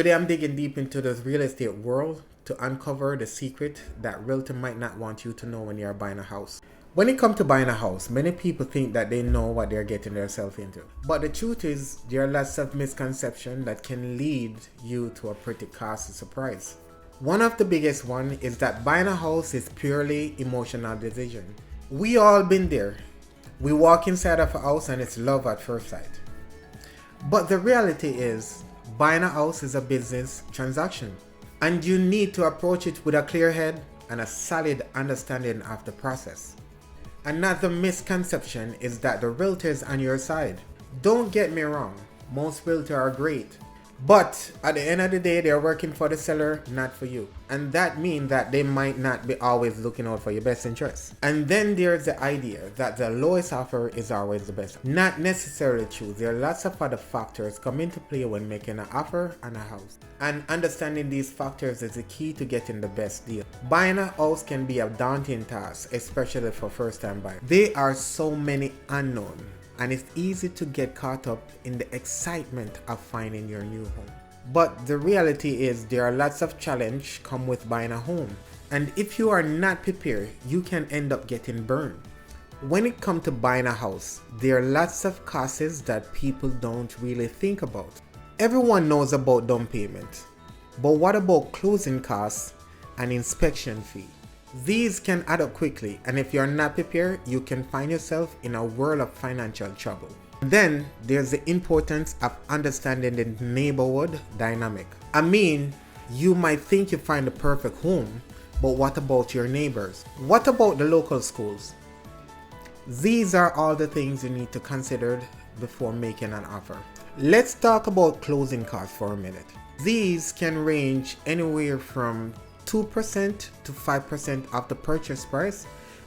Today I'm digging deep into the real estate world to uncover the secret that realtor might not want you to know when you're buying a house. When it comes to buying a house, many people think that they know what they're getting themselves into. But the truth is, there are lots of misconceptions that can lead you to a pretty costly surprise. One of the biggest one is that buying a house is purely emotional decision. We all been there. We walk inside of a house and it's love at first sight. But the reality is, buying a house is a business transaction, and you need to approach it with a clear head and a solid understanding of the process. Another misconception is that the realtor is on your side. Don't get me wrong, most realtors are great, but at the end of the day, they're working for the seller, not for you. And that means that they might not be always looking out for your best interests. And then there's the idea that the lowest offer is always the best. Not necessarily true. There are lots of other factors come into play when making an offer on a house. And understanding these factors is the key to getting the best deal. Buying a house can be a daunting task, especially for first-time buyers. There are so many unknowns, and it's easy to get caught up in the excitement of finding your new home. But the reality is there are lots of challenges come with buying a home. And if you are not prepared, you can end up getting burned. When it comes to buying a house, there are lots of costs that people don't really think about. Everyone knows about down payment, but what about closing costs and inspection fee? These can add up quickly, and if you're not prepared, you can find yourself in a world of financial trouble. Then there's the importance of understanding the neighborhood dynamic. I mean, you might think you find the perfect home, but what about your neighbors? What about the local schools? These are all the things you need to consider before making an offer. Let's talk about closing costs for a minute. These can range anywhere from 2% to 5% of the purchase price,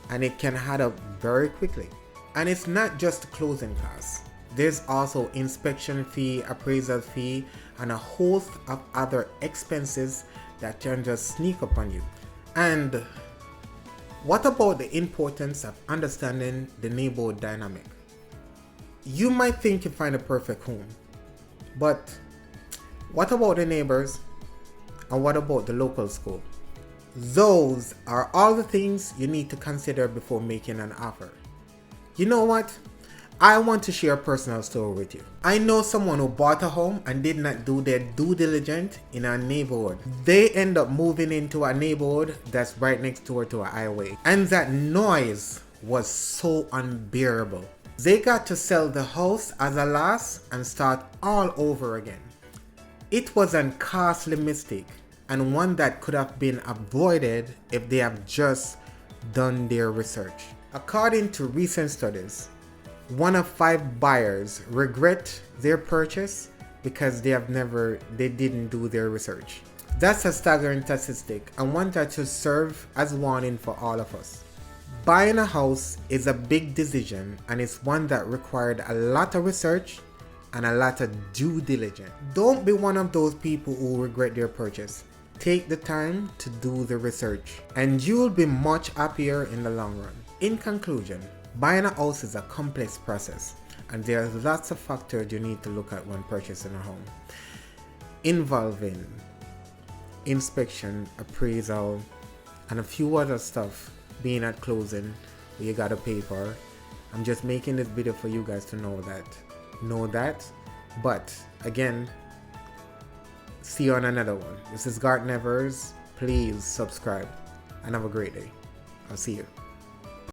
and it can add up very quickly. And it's not just closing costs. There's also inspection fee, appraisal fee, and a host of other expenses that can just sneak up on you. And what about the importance of understanding the neighborhood dynamic? You might think you find a perfect home, but what about the neighbors? And what about the local school? Those are all the things you need to consider before making an offer. You know what? I want to share a personal story with you. I know someone who bought a home and did not do their due diligence in a neighborhood. They end up moving into a neighborhood that's right next door to a highway. And that noise was so unbearable. They got to sell the house as a loss and start all over again. It was a costly mistake, and one that could have been avoided if they have just done their research. According to recent studies, 1 of 5 buyers regret their purchase because they didn't do their research. That's a staggering statistic, and one that should serve as warning for all of us. Buying a house is a big decision, and it's one that required a lot of research and a lot of due diligence. Don't be one of those people who regret their purchase. Take the time to do the research, and you'll be much happier in the long run. In conclusion, buying a house is a complex process, and there are lots of factors you need to look at when purchasing a home, involving inspection, appraisal, and a few other stuff being at closing where you gotta pay for. I'm just making this video for you guys to know that. But again, see you on another one. This is Garth Nevers. Please subscribe and have a great day. I'll see you.